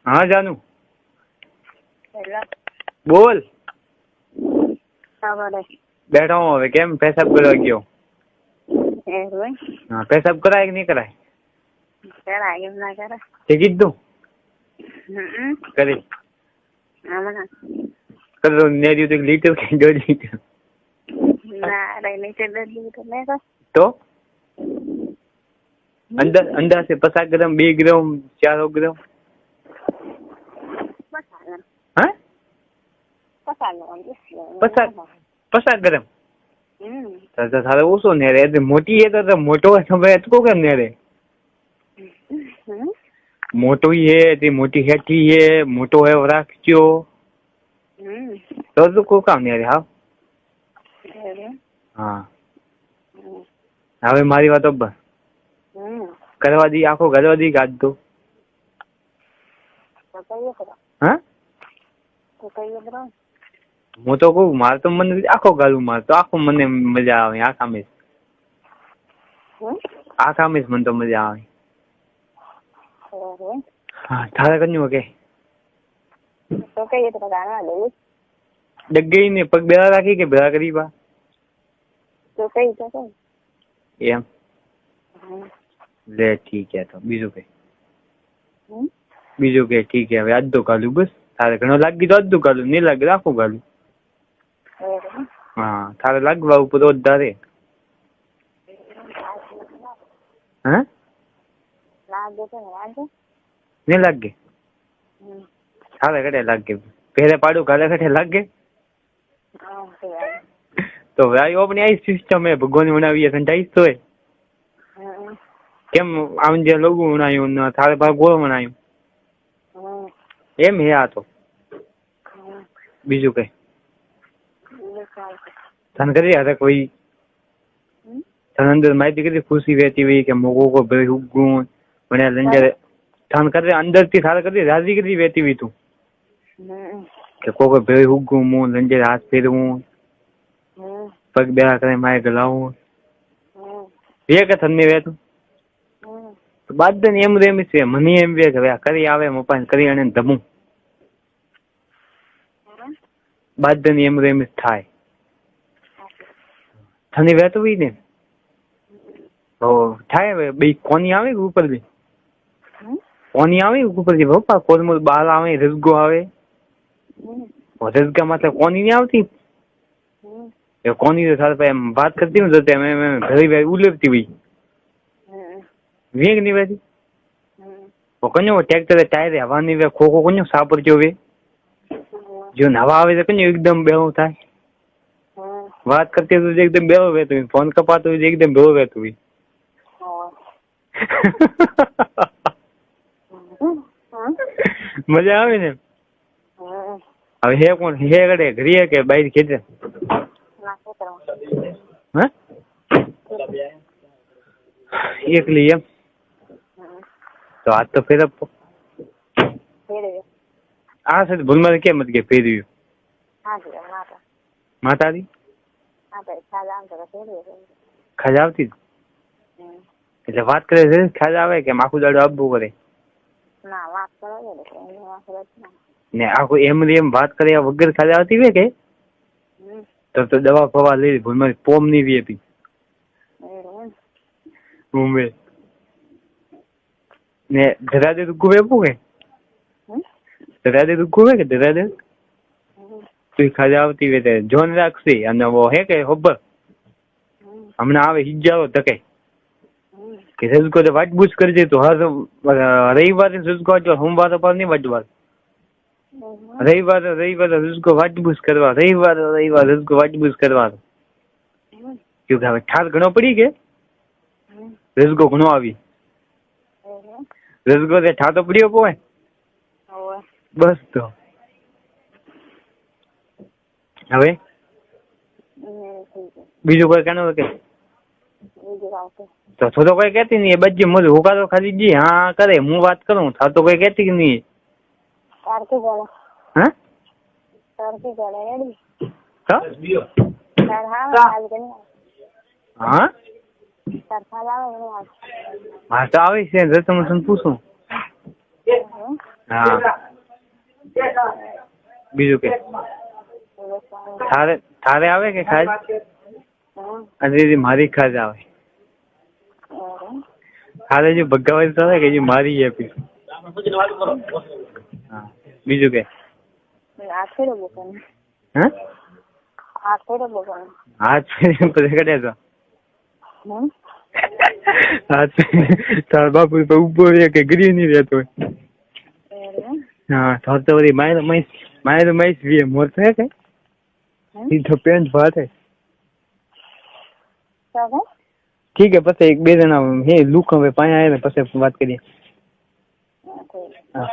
हाँ जानू हेलो बोल क्या कर रहे बैठा हूँ હવે કેમ પેશાબ કરવા ગયો हैं रोई હા પેશાબ કરાય કે નહીં કરાય क्या आगे ना कर તે કીધું કરી आमना કરો નેરી તો લીટર કે 2 લીટર ना रे नीचे दे दी तो मैं તો अंदर से 50 ग्राम 2 ग्राम 4 ग्राम हाँ 50 ग्राम तो थारे ओसो ने रे मोटी है तो मोटो है भाई तो केम ने रे मोटो ही है ते मोटी हेठी है मोटो है राख्यो तो को काम ने रे हां हाँ હવે મારી વાત બસ કરવા દી આખો કરવા દી કાઢ દો હા હું તો કહું મારે તો મને આખો ગાલું મારે તો આખો મને મજા આવે આખા મેં મને તો મજા આવે હા તારે કન્યું કે तो कहिए तो गाना दे ડગઈ ને પગ બેરા રાખી કે બેરા કરી બા तो कही तो એમ લે ઠીક है तो બીજું કે ઠીક है હવે આજ તો ગાલું બસ તારે ઘણો લાગી તો આજ તો ગાલું નહીં લાગે આખું ગાલું હા તારે લાગવા ઉપર વધારે હા लागे तो लागे नहीं लागे थारे कटे लागे पहले पाड़ू काले कटे लागे तो भाई अपनी आई सिस्टम है भगवान बनावी है संटाइस तो है केम आम जे लोग बनायो न थारे भाग गोળ બનાયો એમ હે આ તો બીજું કઈ તને કરી આ કોઈ તને અંદર માહિતી કરી ખુશી વહેતી હોય કે મોગો કો ભાઈ હુગું મને લંજર તને કરે અંદર થી થારે કરી રાજી કરી વહેતી હોય તું કે કોઈ ભાઈ હુગું મુ લંજર હાથ ફેરવું પગ બેરા કરે માય ગલાવું એ કે તને વેતું તો બાદ ને એમ રેમ છે મને એમ વે કે કરી આવે મપાન કરી અને ધમું બાદ ને એમ રેમ થાય તને વેતું હોય ને તો થાય હવે બે કોની આવે ઉપર બે કોની આવે ઉપર થી પપ્પા કોલમોલ બાલ આવે રસગો આવે રસગા માં કોની નહીં આવતી એ કોની તો સારા એમ વાત કરતી ને તો એમ ઘરે ભાઈ ઉલેપતી હોય વેગ ની વેતી કન્યો ટ્રેક્ટર ટાયર હવા ની વે ખોખો કન્યો સાપર જો વે જો નવા આવે તો કન્યો એકદમ બેહો થાય વાત કરતી તો એકદમ બેહો વે તો ફોન કપાતો એકદમ બેહો વે તું મજા આવે ને હવે હે કોણ હે ગડે ઘરે કે બાઈ ખેતર હા એકલી એમ તો આજ તો ફેર આ છે ભૂલમાં કેમ કે ફેર્યું માતાજી ખાજ આવતી એટલે વાત કરે છે ખાજ આવે કે આખું દાડો આપવું કરે ને આખું એમ વાત કરે વગર ખાજ આવતી હોય કે તો દવા ફવા લઈ ભૂલમાં પોમ ની વી હતી મુંબઈ ને ધરાદે દુઃખ વેપું કે ધરાદે દુઃખ હોય કે ધરાદે તું ખાજા આવતી હોય જોન રાખશે અને હે કે ખબર હમણાં આવે હિજારો ધકે કે રજકો તો વાટબૂજ કરજે તો હર રવિવારે રજકો વાંચવા સોમવારે પર નહીં વાંચવા રવિવારે રજકો વાટબૂજ કરવા રવિવારે રજકો વાટબૂજ કરવા ક્योंकि હવે ઠાર ઘણો પડી કે રજકો ઘણો આવી રજકો તે ઠાર તો પડ્યો પોય બસ તો હવે બીજું કોઈ કાનો કે તો થોડો કોઈ કહેતી નહીં એ બધી મજ હોકારો ખાલી જી હા કરે હું વાત કરું થા તો કોઈ કહેતી કે નહીં હા હા હા તો આવી છે રતન પૂછું હા બીજું કે થારે આવે કે ખાજ અને મારી ખાજ આવે થારે જે ભગાવાય તો કે જે મારી આપી હા બીજું કે આખેડો બોકાનો હા આખેડો બોકાનો હાથ પછી કડ્યા તો હાથ તાર બાપુ તો ઉભો રહે કે ગરી નહીં રહેતો હા તો બધી મારે તો મહીશ વીએ મોર થાય કે સીધો પેન્ટ ભાતે ઠીક है પછી એક બે જણા હે લુક હવે પાયા આવે ને પછી વાત કરીએ હા